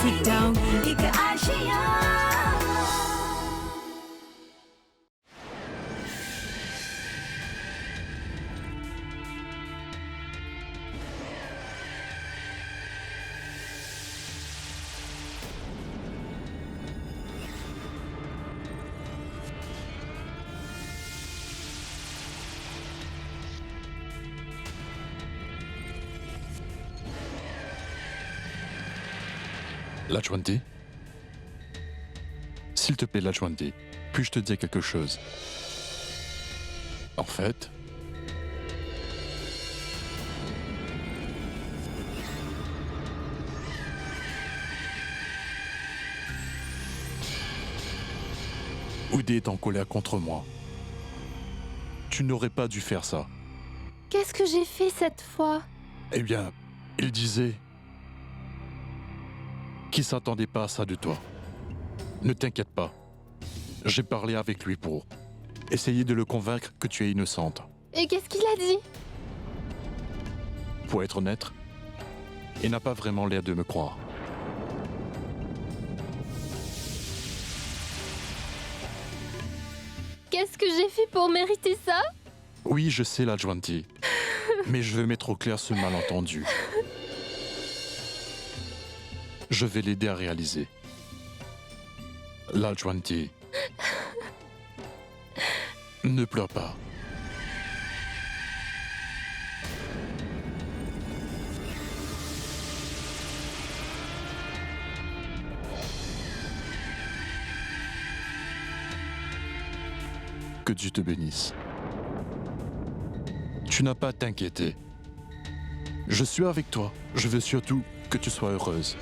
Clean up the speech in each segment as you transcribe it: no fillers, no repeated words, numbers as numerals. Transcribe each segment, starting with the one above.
सिखाऊं एक Asia. Lajwanti? S'il te plaît, Lajwanti, puis-je te dire quelque chose? En fait... Oudé est en colère contre moi. Tu n'aurais pas dû faire ça. Qu'est-ce que j'ai fait cette fois? Eh bien, il disait qu'il s'attendait pas à ça de toi. Ne t'inquiète pas. J'ai parlé avec lui pour essayer de le convaincre que tu es innocente. Et qu'est-ce qu'il a dit? Pour être honnête, il n'a pas vraiment l'air de me croire. Qu'est-ce que j'ai fait pour mériter ça? Oui, je sais, Lajwanti, mais je veux mettre au clair ce malentendu. Je vais l'aider à réaliser. Lajwanti, ne pleure pas. Que Dieu te bénisse. Tu n'as pas à t'inquiéter. Je suis avec toi. Je veux surtout que tu sois heureuse.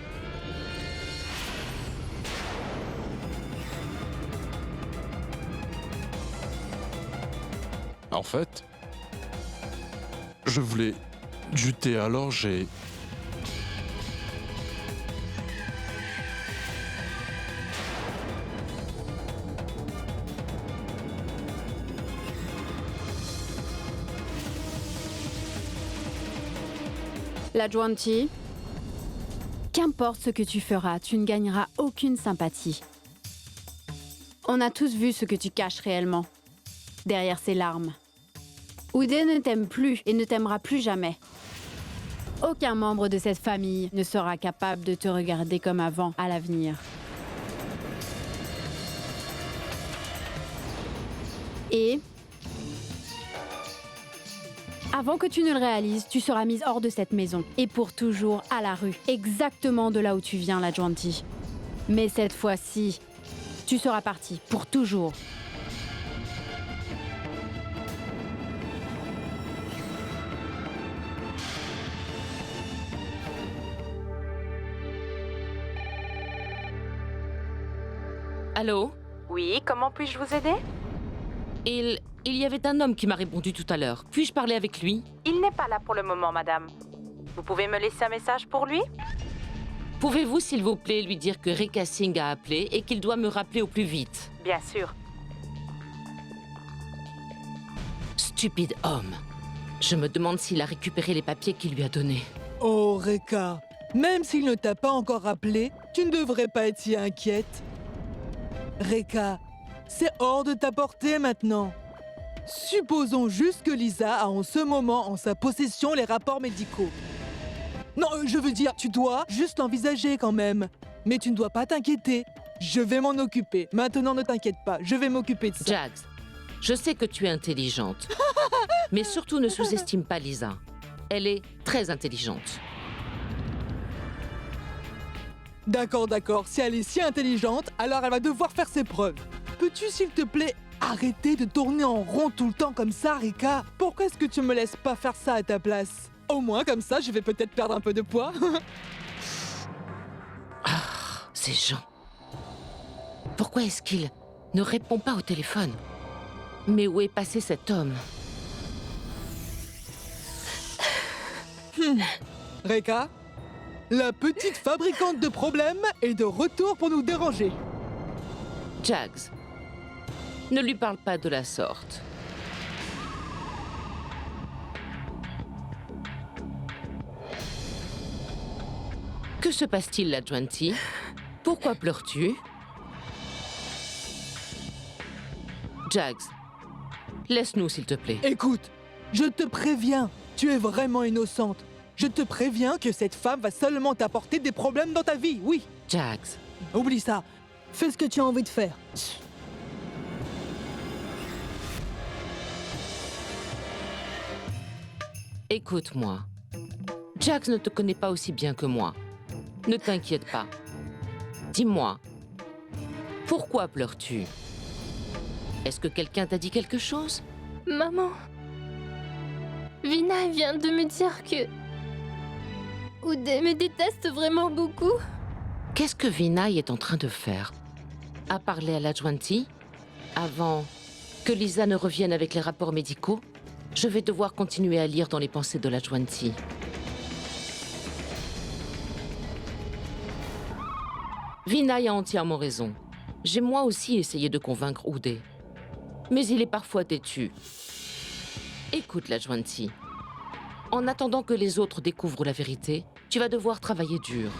En fait, je voulais du thé, alors j'ai... Lajwanti, qu'importe ce que tu feras, tu ne gagneras aucune sympathie. On a tous vu ce que tu caches réellement, derrière ces larmes. Oudé ne t'aime plus et ne t'aimera plus jamais. Aucun membre de cette famille ne sera capable de te regarder comme avant à l'avenir. Et avant que tu ne le réalises, tu seras mise hors de cette maison et pour toujours à la rue, exactement de là où tu viens, Lajwanti. Mais cette fois-ci, tu seras partie pour toujours. Allô? Oui, comment puis-je vous aider? Il y avait un homme qui m'a répondu tout à l'heure. Puis-je parler avec lui? Il n'est pas là pour le moment, madame. Vous pouvez me laisser un message pour lui? Pouvez-vous, s'il vous plaît, lui dire que Rekha Singh a appelé et qu'il doit me rappeler au plus vite? Bien sûr. Stupide homme. Je me demande s'il a récupéré les papiers qu'il lui a donnés. Oh, Rekha, même s'il ne t'a pas encore rappelé, tu ne devrais pas être si inquiète. Rekha, c'est hors de ta portée maintenant. Supposons juste que Lisa a en ce moment en sa possession les rapports médicaux. Non, je veux dire, tu dois juste l'envisager quand même. Mais tu ne dois pas t'inquiéter. Je vais m'en occuper. Maintenant, ne t'inquiète pas, je vais m'occuper de ça. Jags, je sais que tu es intelligente. Mais surtout ne sous-estime pas Lisa. Elle est très intelligente. D'accord. Si elle est si intelligente, alors elle va devoir faire ses preuves. Peux-tu, s'il te plaît, arrêter de tourner en rond tout le temps comme ça, Rekha? Pourquoi est-ce que tu me laisses pas faire ça à ta place? Au moins, comme ça, je vais peut-être perdre un peu de poids. Ces gens. Pourquoi est-ce qu'il ne répond pas au téléphone? Mais où est passé cet homme? Rekha, la petite fabricante de problèmes est de retour pour nous déranger. Jags, ne lui parle pas de la sorte. Que se passe-t-il, la Juanti? Pourquoi pleures-tu? Jags, laisse-nous, s'il te plaît. Écoute, je te préviens, tu es vraiment innocente. Je te préviens que cette femme va seulement t'apporter des problèmes dans ta vie, oui. Jags, Oublie ça. Fais ce que tu as envie de faire. écoute-moi. Jags ne te connaît pas aussi bien que moi. Ne t'inquiète pas. Dis-moi, pourquoi pleures-tu? Est-ce que quelqu'un t'a dit quelque chose? Maman, Vina vient de me dire que Uday me déteste vraiment beaucoup. Qu'est-ce que Vinay est en train de faire? À parler à la Juanti? Avant que Lisa ne revienne avec les rapports médicaux, je vais devoir continuer à lire dans les pensées de la Juanti. Vinay a entièrement raison. J'ai moi aussi essayé de convaincre Uday. Mais il est parfois têtu. Écoute la Juanti. En attendant que les autres découvrent la vérité, tu vas devoir travailler dur.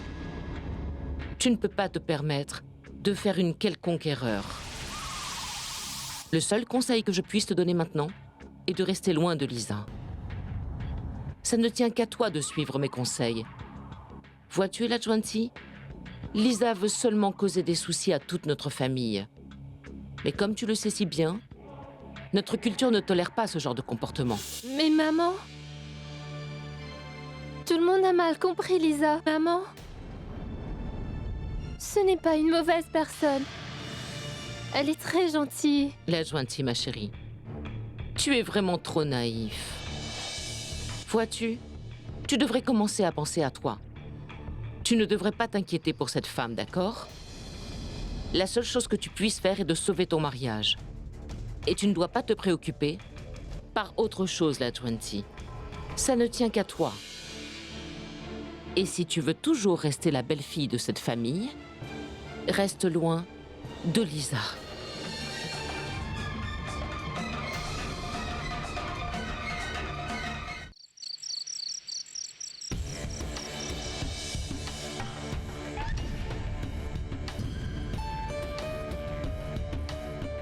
Tu ne peux pas te permettre de faire une quelconque erreur. Le seul conseil que je puisse te donner maintenant est de rester loin de Lisa. Ça ne tient qu'à toi de suivre mes conseils. Vois-tu, la Juanti? Lisa veut seulement causer des soucis à toute notre famille. Mais comme tu le sais si bien, notre culture ne tolère pas ce genre de comportement. Mais maman... Tout le monde a mal compris, Lisa. Maman... Ce n'est pas une mauvaise personne. Elle est très gentille. La Juanti, ma chérie, tu es vraiment trop naïf. Vois-tu, tu devrais commencer à penser à toi. Tu ne devrais pas t'inquiéter pour cette femme, d'accord? La seule chose que tu puisses faire est de sauver ton mariage. Et tu ne dois pas te préoccuper par autre chose, la Juanti. Ça ne tient qu'à toi. Et si tu veux toujours rester la belle-fille de cette famille, reste loin de Lisa.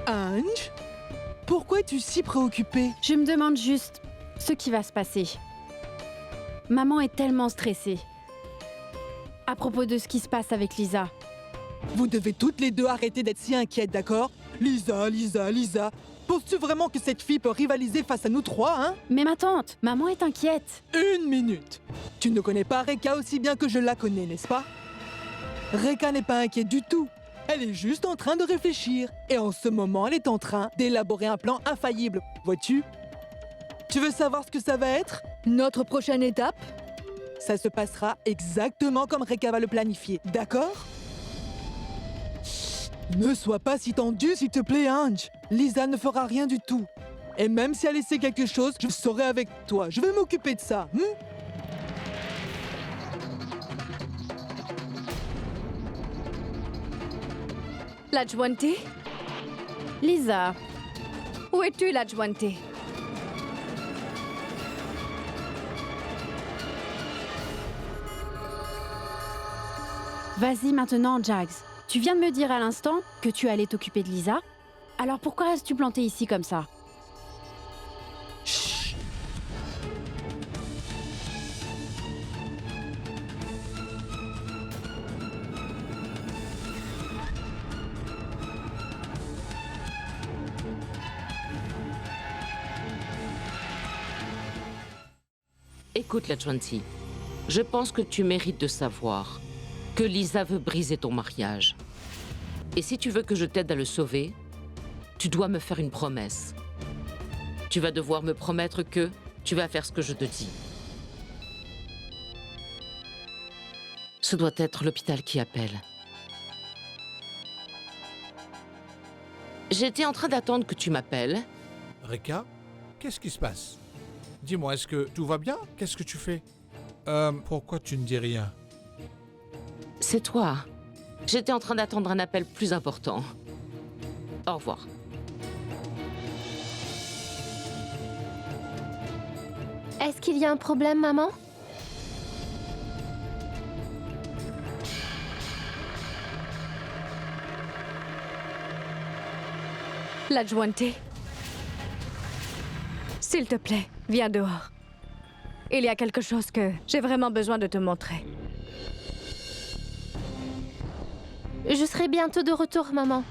Ange? Pourquoi es-tu si préoccupée? Je me demande juste ce qui va se passer. Maman est tellement stressée. À propos de ce qui se passe avec Lisa. Vous devez toutes les deux arrêter d'être si inquiètes, d'accord? Lisa, Lisa, Lisa. Penses-tu vraiment que cette fille peut rivaliser face à nous trois, hein? Mais ma tante, maman est inquiète. Une minute. Tu ne connais pas Reka aussi bien que je la connais, n'est-ce pas? Reka n'est pas inquiète du tout. Elle est juste en train de réfléchir. Et en ce moment, elle est en train d'élaborer un plan infaillible. Vois-tu? Tu veux savoir ce que ça va être? Notre prochaine étape? Ça se passera exactement comme Reka va le planifier, d'accord? Ne sois pas si tendu, s'il te plaît, Ange. Lisa ne fera rien du tout. Et même si elle essaie quelque chose, je serai avec toi. Je vais m'occuper de ça. La Juanti? Lisa, Où es-tu, la Juanti? vas-y maintenant, Jags. Tu viens de me dire à l'instant que tu allais t'occuper de Lisa. Alors pourquoi restes-tu planté ici comme ça? Chut. Écoute, la Juanti, je pense que tu mérites de savoir que Lisa veut briser ton mariage. Et si tu veux que je t'aide à le sauver, tu dois me faire une promesse. Tu vas devoir me promettre que tu vas faire ce que je te dis. Ce doit être l'hôpital qui appelle. J'étais en train d'attendre que tu m'appelles. Reka, qu'est-ce qui se passe? Dis-moi, est-ce que tout va bien? Qu'est-ce que tu fais? Pourquoi tu ne dis rien? C'est toi. J'étais en train d'attendre un appel plus important. Au revoir. Est-ce qu'il y a un problème, maman? L'adjointe. S'il te plaît, viens dehors. Il y a quelque chose que j'ai vraiment besoin de te montrer. Je serai bientôt de retour, maman.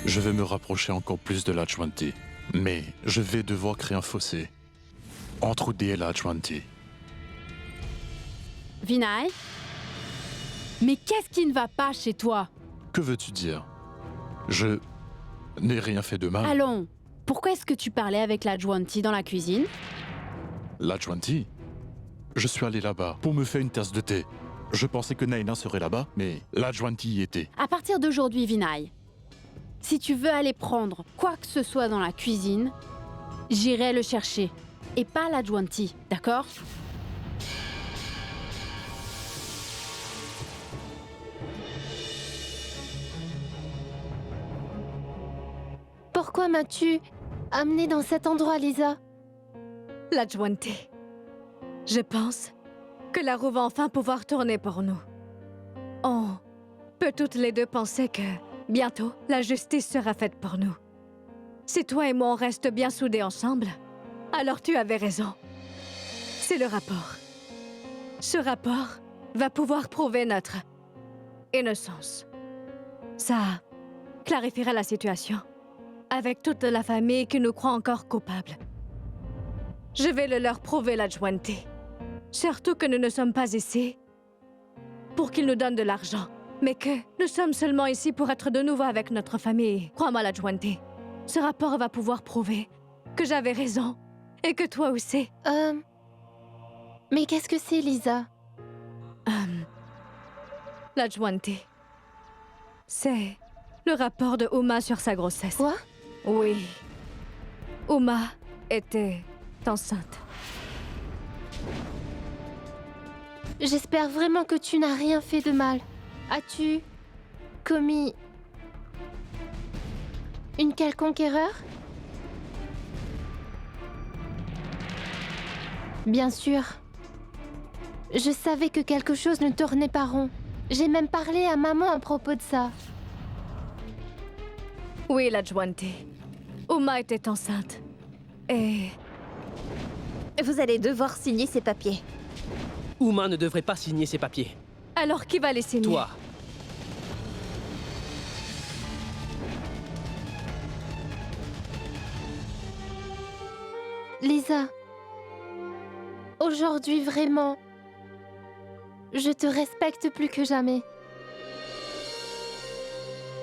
Je vais me rapprocher encore plus de l'Adjointe. Mais je vais devoir créer un fossé entre Oudé et l'Adjointe. Vinay? Mais qu'est-ce qui ne va pas chez toi? Que veux-tu dire? Je n'ai rien fait de mal. Allons, pourquoi est-ce que tu parlais avec l'Adjointe dans la cuisine? L'Adjointe? Je suis allé là-bas pour me faire une tasse de thé. Je pensais que Naina serait là-bas, mais l'Adjointe y était. À partir d'aujourd'hui, Vinay, si tu veux aller prendre quoi que ce soit dans la cuisine, j'irai le chercher. Et pas l'Adjointe, d'accord? Pourquoi m'as-tu amenée dans cet endroit, Lisa? L'adjointe. Je pense que la roue va enfin pouvoir tourner pour nous. On peut toutes les deux penser que bientôt la justice sera faite pour nous. Si toi et moi on reste bien soudés ensemble, alors tu avais raison. C'est le rapport. Ce rapport va pouvoir prouver notre innocence. Ça clarifiera la situation, avec toute la famille qui nous croit encore coupables. Je vais le leur prouver, l'adjointe. Surtout que nous ne sommes pas ici pour qu'ils nous donnent de l'argent, mais que nous sommes seulement ici pour être de nouveau avec notre famille. Crois-moi, l'adjointe. Ce rapport va pouvoir prouver que j'avais raison et que toi aussi. Mais qu'est-ce que c'est, Lisa? L'adjointe. C'est le rapport de Uma sur sa grossesse. Quoi? Oui. Uma était enceinte. J'espère vraiment que tu n'as rien fait de mal. As-tu commis une quelconque erreur? Bien sûr. Je savais que quelque chose ne tournait pas rond. J'ai même parlé à maman à propos de ça. Oui, l'adjointe. Uma était enceinte. Et Vous allez devoir signer ces papiers. Uma ne devrait pas signer ces papiers. alors qui va les signer? Toi. Lisa, aujourd'hui vraiment, je te respecte plus que jamais.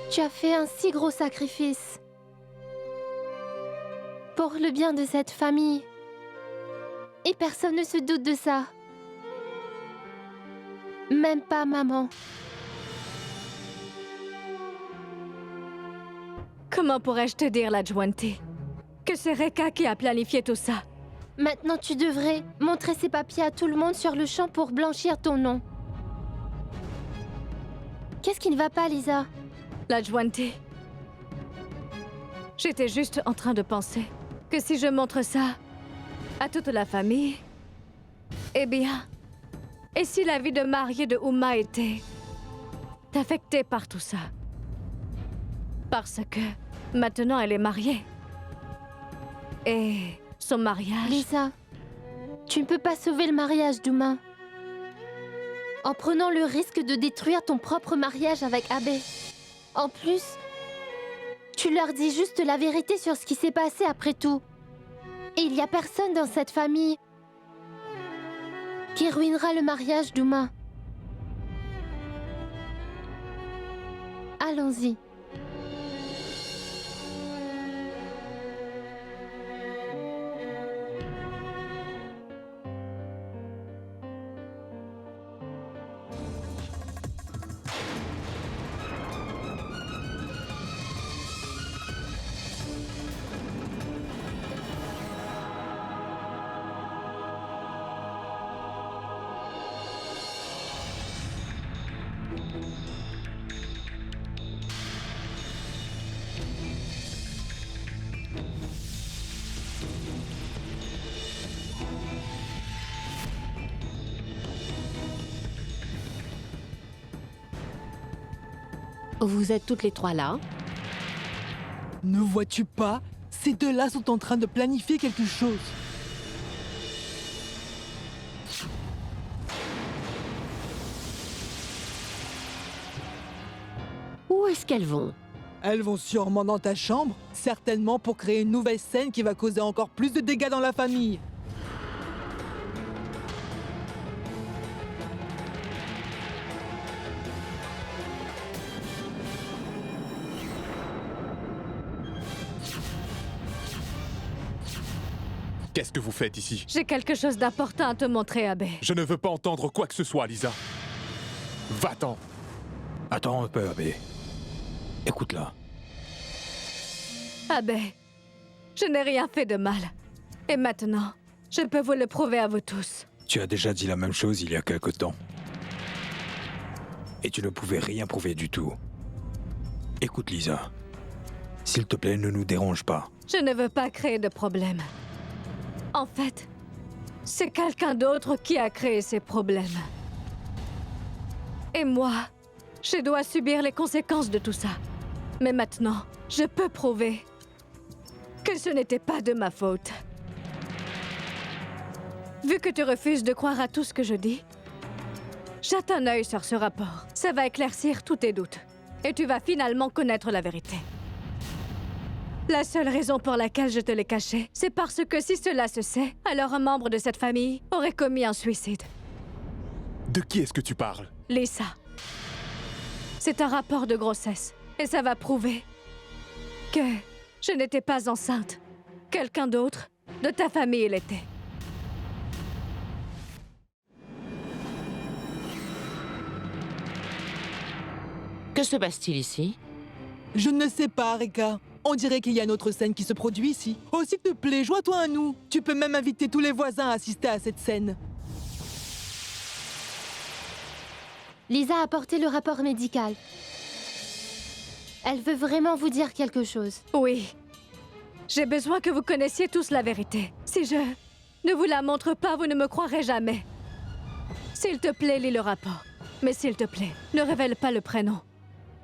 Tu as fait un si gros sacrifice pour le bien de cette famille. Et personne ne se doute de ça. Même pas maman. Comment pourrais-je te dire, l'adjointe? Que c'est Reka qui a planifié tout ça. Maintenant, tu devrais montrer ces papiers à tout le monde sur le champ pour blanchir ton nom. Qu'est-ce qui ne va pas, Lisa? L'adjointe. J'étais juste en train de penser que si je montre ça à toute la famille, eh bien, et si la vie de mariée de Uma était affectée par tout ça? Parce que maintenant elle est mariée. Et son mariage... Lisa, tu ne peux pas sauver le mariage d'Uma en prenant le risque de détruire ton propre mariage avec Abe. En plus, tu leur dis juste la vérité sur ce qui s'est passé après tout. Et il n'y a personne dans cette famille qui ruinera le mariage d'Uma. Allons-y. Vous êtes toutes les trois là. Ne vois-tu pas? Ces deux-là sont en train de planifier quelque chose. Où est-ce qu'elles vont? Elles vont sûrement dans ta chambre, certainement pour créer une nouvelle scène qui va causer encore plus de dégâts dans la famille. Qu'est-ce que vous faites ici? J'ai quelque chose d'important à te montrer, Abe. Je ne veux pas entendre quoi que ce soit, Lisa. Va-t'en. Attends un peu, Abe. Écoute-la. Abe, je n'ai rien fait de mal. Et maintenant, je peux vous le prouver à vous tous. Tu as déjà dit la même chose il y a quelque temps. Et tu ne pouvais rien prouver du tout. Écoute, Lisa. S'il te plaît, ne nous dérange pas. Je ne veux pas créer de problème. En fait, c'est quelqu'un d'autre qui a créé ces problèmes. Et moi, je dois subir les conséquences de tout ça. Mais maintenant, je peux prouver que ce n'était pas de ma faute. Vu que tu refuses de croire à tout ce que je dis, jette un œil sur ce rapport. Ça va éclaircir tous tes doutes. Et tu vas finalement connaître la vérité. La seule raison pour laquelle je te l'ai caché, c'est parce que si cela se sait, alors un membre de cette famille aurait commis un suicide. De qui est-ce que tu parles? Lisa. C'est un rapport de grossesse. Et ça va prouver que je n'étais pas enceinte. Quelqu'un d'autre de ta famille l'était. Que se passe-t-il ici? Je ne sais pas, Reka. On dirait qu'il y a une autre scène qui se produit ici. Oh, s'il te plaît, joins-toi à nous. Tu peux même inviter tous les voisins à assister à cette scène. Lisa a apporté le rapport médical. Elle veut vraiment vous dire quelque chose. Oui. J'ai besoin que vous connaissiez tous la vérité. Si je ne vous la montre pas, vous ne me croirez jamais. S'il te plaît, lis le rapport. Mais s'il te plaît, ne révèle pas le prénom.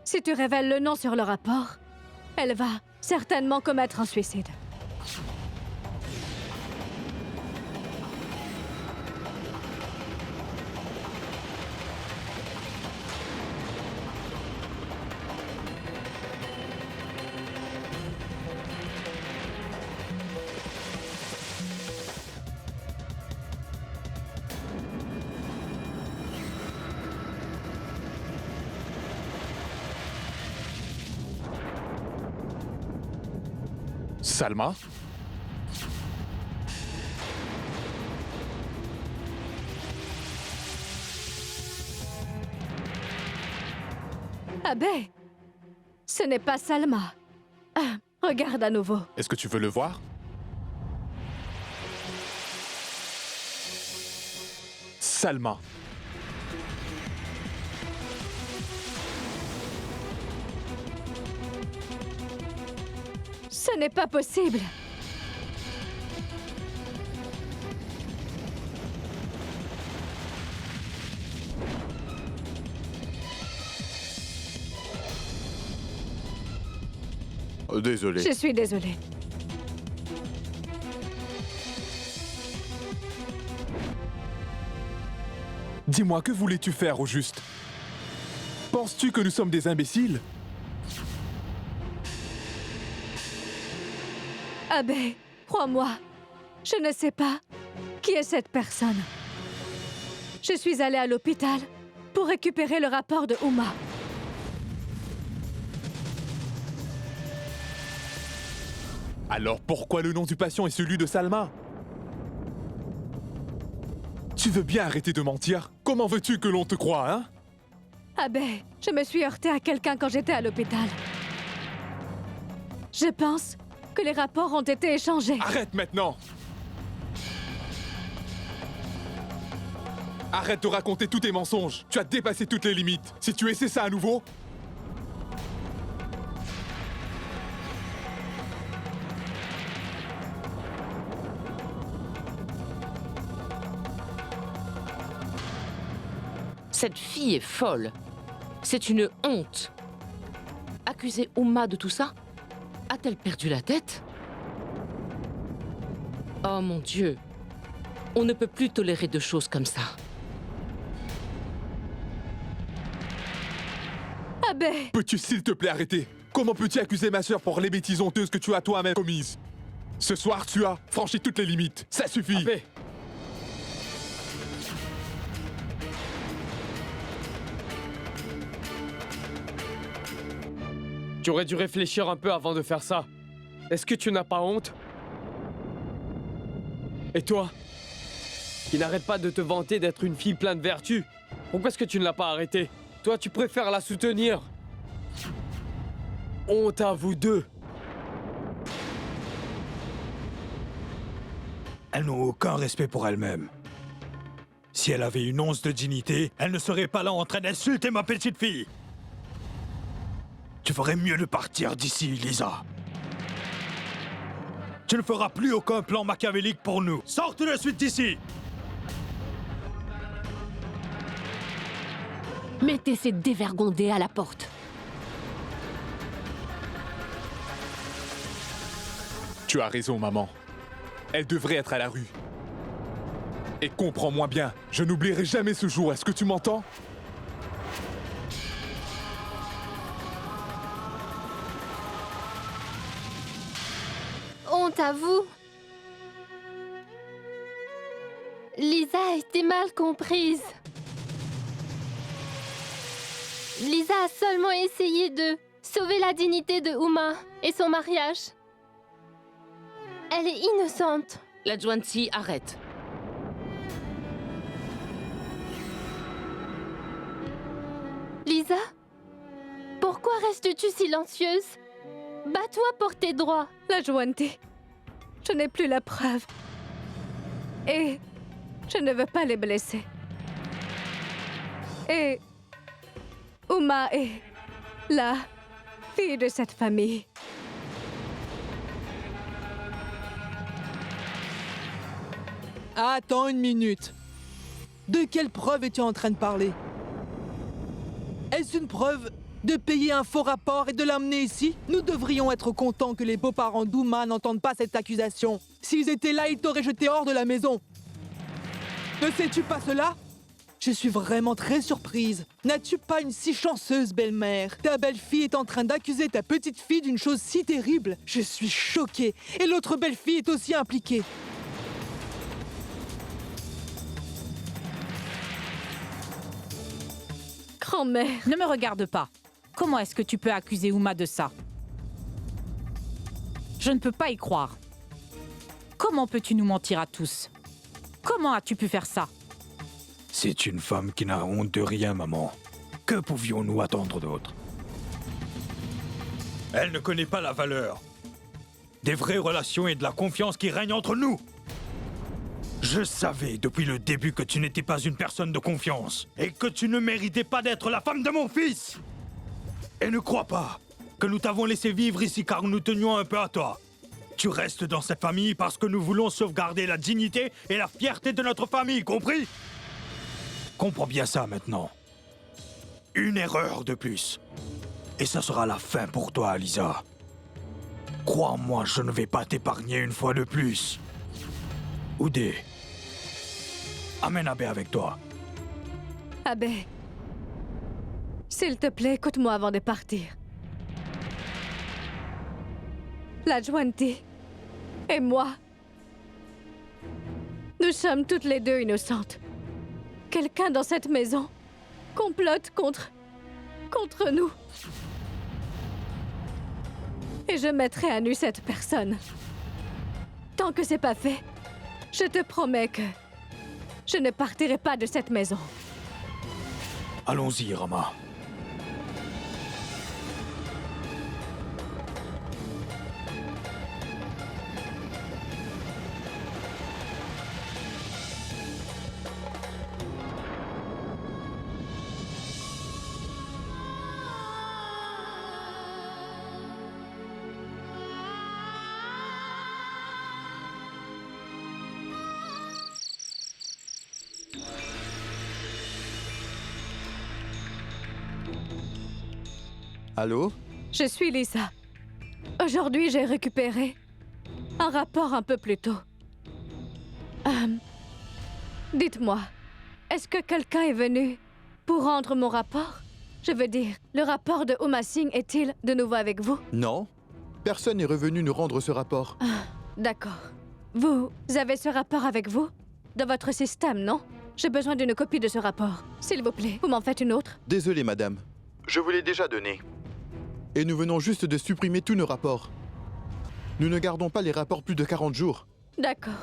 Si tu révèles le nom sur le rapport, elle va certainement commettre un suicide. Salma? Abe, ce n'est pas Salma. Ah, regarde à nouveau. Est-ce que tu veux le voir? Salma. Ce n'est pas possible. Désolé. Je suis désolée. Dis-moi, que voulais-tu faire au juste? Penses-tu que nous sommes des imbéciles? Abe, crois-moi, je ne sais pas qui est cette personne. Je suis allée à l'hôpital pour récupérer le rapport de Uma. Alors pourquoi le nom du patient est celui de Salma? Tu veux bien arrêter de mentir? Comment veux-tu que l'on te croie, hein? Abe, je me suis heurtée à quelqu'un quand j'étais à l'hôpital. Je pense que les rapports ont été échangés. Arrête maintenant! Arrête de raconter tous tes mensonges. Tu as dépassé toutes les limites. Si tu essaies ça à nouveau... Cette fille est folle. C'est une honte. accuser Uma de tout ça? A-t-elle perdu la tête? Oh mon Dieu. On ne peut plus tolérer de choses comme ça. Abe! Peux-tu s'il te plaît arrêter? Comment peux-tu accuser ma sœur pour les bêtises honteuses que tu as toi-même commises? Ce soir, tu as franchi toutes les limites. Ça suffit. Abe. Tu aurais dû réfléchir un peu avant de faire ça. Est-ce que tu n'as pas honte? Et toi, qui n'arrête pas de te vanter d'être une fille pleine de vertus, pourquoi est-ce que tu ne l'as pas arrêtée? Toi, tu préfères la soutenir. Honte à vous deux. Elles n'ont aucun respect pour elles-mêmes. Si elle avait une once de dignité, elle ne serait pas là en train d'insulter ma petite fille. Tu ferais mieux de partir d'ici, Lisa. Tu ne feras plus aucun plan machiavélique pour nous. Sors tout de suite d'ici! Mettez ces dévergondés à la porte. Tu as raison, maman. Elle devrait être à la rue. Et comprends-moi bien, je n'oublierai jamais ce jour, est-ce que tu m'entends? Honte à vous. Lisa a été mal comprise. Lisa a seulement essayé de sauver la dignité de Uma et son mariage. Elle est innocente. La Juanti, arrête. Lisa, pourquoi restes-tu silencieuse? Bats-toi pour tes droits. La Juanti, je n'ai plus la preuve. Et je ne veux pas les blesser. Et Uma est la fille de cette famille. Attends une minute. De quelle preuve es-tu en train de parler? Est-ce une preuve de payer un faux rapport et de l'amener ici? Nous devrions être contents que les beaux-parents d'Uma n'entendent pas cette accusation. S'ils étaient là, ils t'auraient jeté hors de la maison. Ne sais-tu pas cela? Je suis vraiment très surprise. N'as-tu pas une si chanceuse belle-mère? Ta belle-fille est en train d'accuser ta petite-fille d'une chose si terrible. Je suis choquée. Et l'autre belle-fille est aussi impliquée. Grand-mère. Ne me regarde pas. Comment est-ce que tu peux accuser Uma de ça? Je ne peux pas y croire. Comment peux-tu nous mentir à tous? Comment as-tu pu faire ça? C'est une femme qui n'a honte de rien, maman. Que pouvions-nous attendre d'autre? Elle ne connaît pas la valeur des vraies relations et de la confiance qui règnent entre nous. Je savais depuis le début que tu n'étais pas une personne de confiance et que tu ne méritais pas d'être la femme de mon fils. Et ne crois pas que nous t'avons laissé vivre ici car nous tenions un peu à toi. Tu restes dans cette famille parce que nous voulons sauvegarder la dignité et la fierté de notre famille, compris? Comprends bien ça maintenant. Une erreur de plus. Et ça sera la fin pour toi, Lisa. Crois-moi, je ne vais pas t'épargner une fois de plus. Oudé, amène Abe avec toi. Abe, s'il te plaît, écoute-moi avant de partir. La Juanti et moi, nous sommes toutes les deux innocentes. Quelqu'un dans cette maison complote contre nous. Et je mettrai à nu cette personne. Tant que c'est pas fait, je te promets que je ne partirai pas de cette maison. Allons-y, Rama. Allô? Je suis Lisa. Aujourd'hui, j'ai récupéré un rapport un peu plus tôt. Dites-moi, est-ce que quelqu'un est venu pour rendre mon rapport? Je veux dire, le rapport de Uma Singh est-il de nouveau avec vous? Non. Personne n'est revenu nous rendre ce rapport. D'accord. Vous avez ce rapport avec vous? Dans votre système, non? J'ai besoin d'une copie de ce rapport. S'il vous plaît, vous m'en faites une autre? Désolé, madame. Je vous l'ai déjà donné. Et nous venons juste de supprimer tous nos rapports. Nous ne gardons pas les rapports plus de 40 jours. D'accord.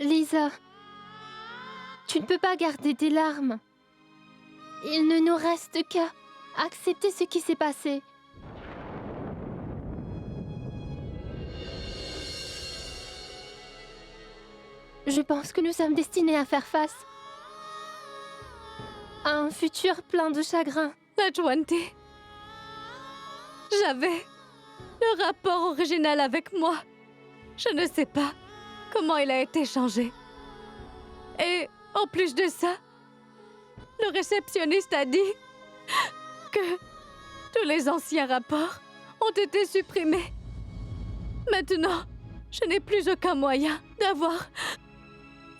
Lisa, tu ne peux pas garder tes larmes. Il ne nous reste qu'à accepter ce qui s'est passé. Je pense que nous sommes destinés à faire face à un futur plein de chagrin. Lajwanti, j'avais le rapport original avec moi. Je ne sais pas comment il a été changé. Et en plus de ça, le réceptionniste a dit que tous les anciens rapports ont été supprimés. Maintenant, je n'ai plus aucun moyen d'avoir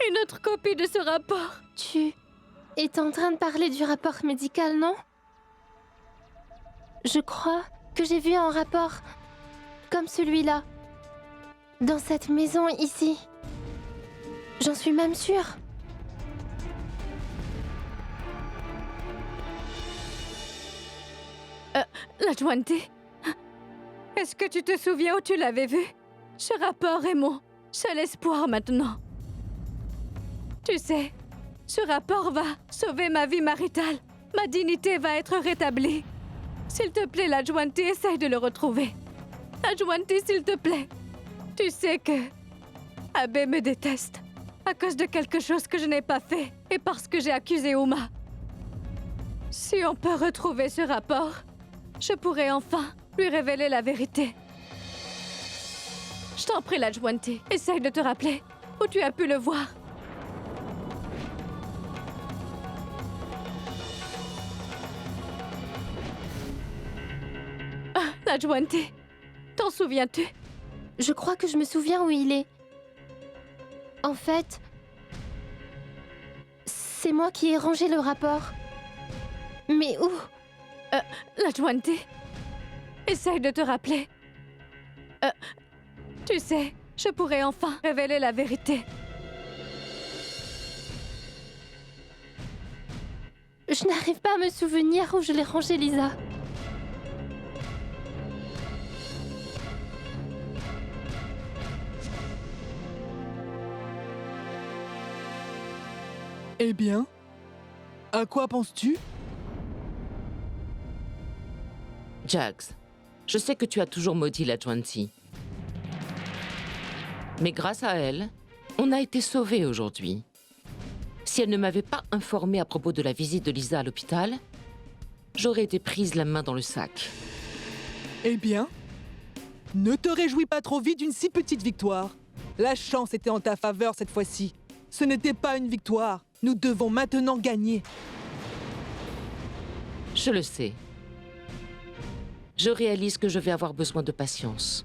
une autre copie de ce rapport. Tu es en train de parler du rapport médical, non? Je crois que j'ai vu un rapport comme celui-là dans cette maison ici. J'en suis même sûre. Lajwanti, est-ce que tu te souviens où tu l'avais vu? Ce rapport est mon seul espoir maintenant. Tu sais, ce rapport va sauver ma vie maritale. Ma dignité va être rétablie. S'il te plaît, Lajwanti, essaye de le retrouver. Lajwanti, s'il te plaît. Tu sais que Abe me déteste à cause de quelque chose que je n'ai pas fait et parce que j'ai accusé Uma. Si on peut retrouver ce rapport, je pourrai enfin lui révéler la vérité. Je t'en prie, Lajwanti, essaye de te rappeler où tu as pu le voir. Lajwanti, t'en souviens-tu? Je crois que je me souviens où il est. En fait, c'est moi qui ai rangé le rapport. Mais où? Lajwanti, essaye de te rappeler. Tu sais, je pourrais enfin révéler la vérité. Je n'arrive pas à me souvenir où je l'ai rangé, Lisa. Eh bien, à quoi penses-tu? Jags, je sais que tu as toujours maudit Lajwanti. Mais grâce à elle, on a été sauvés aujourd'hui. Si elle ne m'avait pas informée à propos de la visite de Lisa à l'hôpital, j'aurais été prise la main dans le sac. Eh bien, ne te réjouis pas trop vite d'une si petite victoire. La chance était en ta faveur cette fois-ci. Ce n'était pas une victoire. Nous devons maintenant gagner. Je le sais. Je réalise que je vais avoir besoin de patience,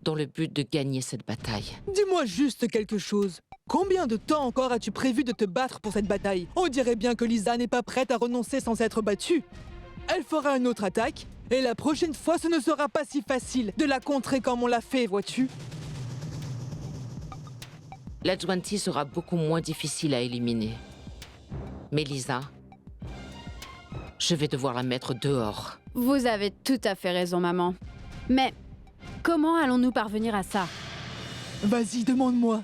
dans le but de gagner cette bataille. Dis-moi juste quelque chose. Combien de temps encore as-tu prévu de te battre pour cette bataille? On dirait bien que Lisa n'est pas prête à renoncer sans être battue. Elle fera une autre attaque, et la prochaine fois, ce ne sera pas si facile de la contrer comme on l'a fait, vois-tu? Lajwanti sera beaucoup moins difficile à éliminer. Mais Lisa, je vais devoir la mettre dehors. Vous avez tout à fait raison, maman. Mais comment allons-nous parvenir à ça? Vas-y, demande-moi.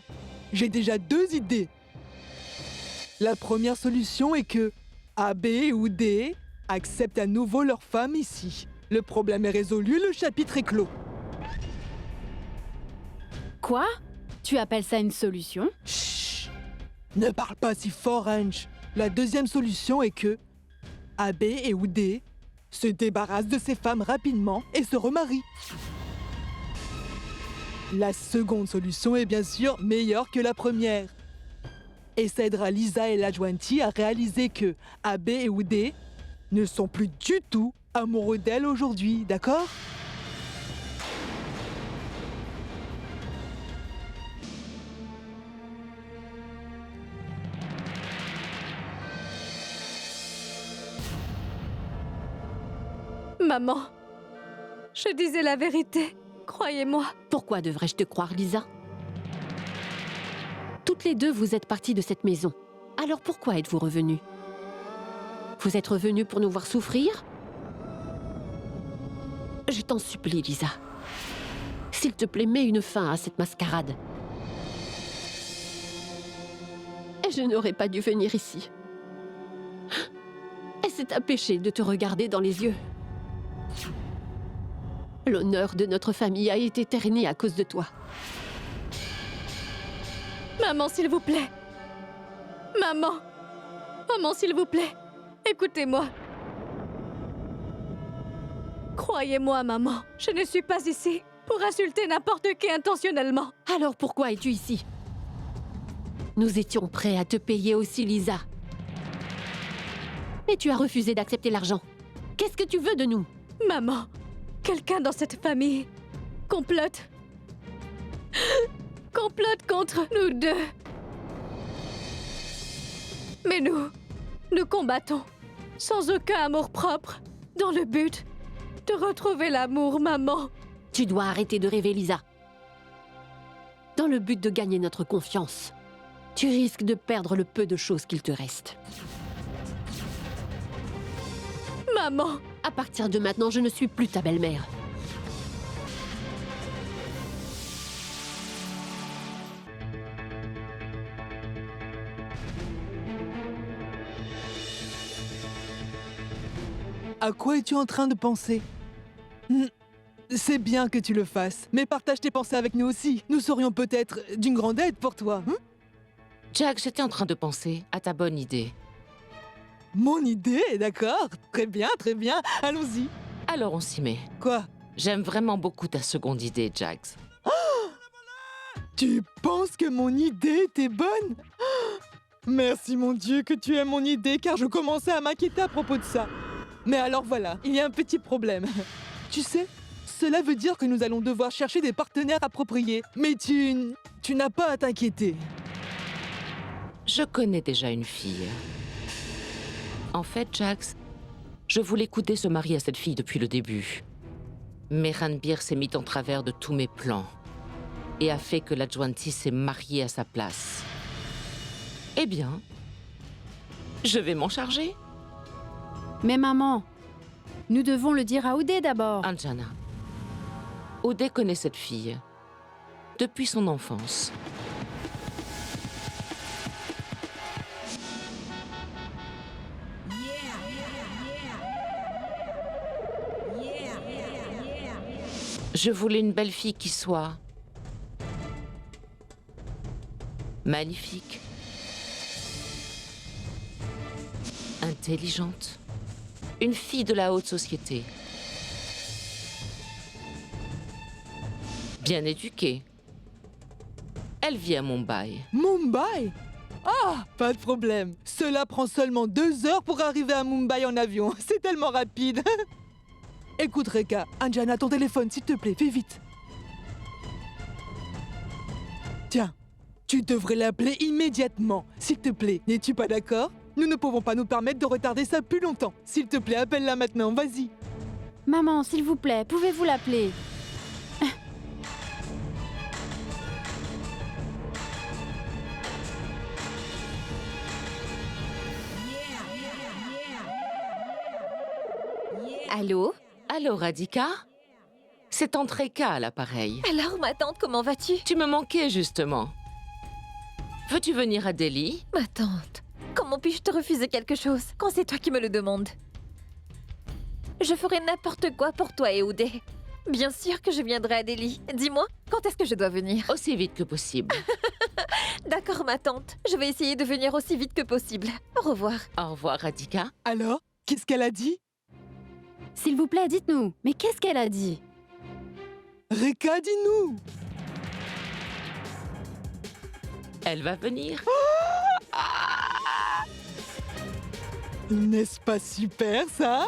J'ai déjà 2 idées. La première solution est que AB ou D acceptent à nouveau leur femme ici. Le problème est résolu, le chapitre est clos. Quoi? Tu appelles ça une solution? Chut! Ne parle pas si fort, Ange. La deuxième solution est que Abe et Oudé se débarrassent de ces femmes rapidement et se remarient. La seconde solution est bien sûr meilleure que la première. Et ça aidera Lisa et Lajuanti à réaliser que Abe et Oudé ne sont plus du tout amoureux d'elle aujourd'hui, d'accord? Maman, je disais la vérité, croyez-moi. Pourquoi devrais-je te croire, Lisa? Toutes les deux, vous êtes parties de cette maison. Alors pourquoi êtes-vous revenues? Vous êtes revenues pour nous voir souffrir? Je t'en supplie, Lisa. S'il te plaît, mets une fin à cette mascarade. Et je n'aurais pas dû venir ici. Et c'est un péché de te regarder dans les yeux. L'honneur de notre famille a été terni à cause de toi. Maman, s'il vous plaît. Maman. Maman, s'il vous plaît. Écoutez-moi. Croyez-moi, maman. Je ne suis pas ici pour insulter n'importe qui intentionnellement. Alors pourquoi es-tu ici? Nous étions prêts à te payer aussi, Lisa. Mais tu as refusé d'accepter l'argent. Qu'est-ce que tu veux de nous? Maman, quelqu'un dans cette famille complote. Complote contre nous deux. Mais nous combattons sans aucun amour-propre dans le but de retrouver l'amour, maman. Tu dois arrêter de rêver, Lisa. Dans le but de gagner notre confiance, tu risques de perdre le peu de choses qu'il te reste. Maman! À partir de maintenant, je ne suis plus ta belle-mère. À quoi es-tu en train de penser? C'est bien que tu le fasses, mais partage tes pensées avec nous aussi. Nous serions peut-être d'une grande aide pour toi. Jack, j'étais en train de penser à ta bonne idée. Mon idée, d'accord. Très bien, allons-y. Alors on s'y met. Quoi? J'aime vraiment beaucoup ta seconde idée, Jax. Tu penses que mon idée était bonne? Merci mon Dieu que tu aimes mon idée, car je commençais à m'inquiéter à propos de ça. Mais alors voilà, il y a un petit problème. Tu sais, cela veut dire que nous allons devoir chercher des partenaires appropriés. Mais tu n'as pas à t'inquiéter. Je connais déjà une fille. En fait, Jax, je voulais qu'Oudé se marie à cette fille depuis le début. Mais Ranbir s'est mis en travers de tous mes plans et a fait que Lajuanti s'est mariée à sa place. Eh bien, je vais m'en charger. Mais maman, nous devons le dire à Oudé d'abord. Anjana, Oudé connaît cette fille depuis son enfance. Je voulais une belle fille qui soit magnifique, intelligente, une fille de la haute société, bien éduquée. Elle vit à Mumbai. Mumbai? Ah, pas de problème. Cela prend seulement 2 heures pour arriver à Mumbai en avion. C'est tellement rapide. Écoute, Reka, Anjana, ton téléphone, s'il te plaît, fais vite. Tiens, tu devrais l'appeler immédiatement, s'il te plaît. N'es-tu pas d'accord? Nous ne pouvons pas nous permettre de retarder ça plus longtemps. S'il te plaît, appelle-la maintenant, vas-y. Maman, s'il vous plaît, pouvez-vous l'appeler? Allô? Allô, Radhika? C'est tante Reka à l'appareil. Alors, ma tante, comment vas-tu? Tu me manquais, justement. Veux-tu venir à Delhi? Ma tante, comment puis-je te refuser quelque chose quand c'est toi qui me le demandes? Je ferai n'importe quoi pour toi et Oudé. Bien sûr que je viendrai à Delhi. Dis-moi, quand est-ce que je dois venir? Aussi vite que possible. D'accord, ma tante. Je vais essayer de venir aussi vite que possible. Au revoir. Au revoir, Radhika. Alors, Qu'est-ce qu'elle a dit? S'il vous plaît, dites-nous. Mais qu'est-ce qu'elle a dit? Reka, dis-nous. Elle va venir. N'est-ce pas super, ça?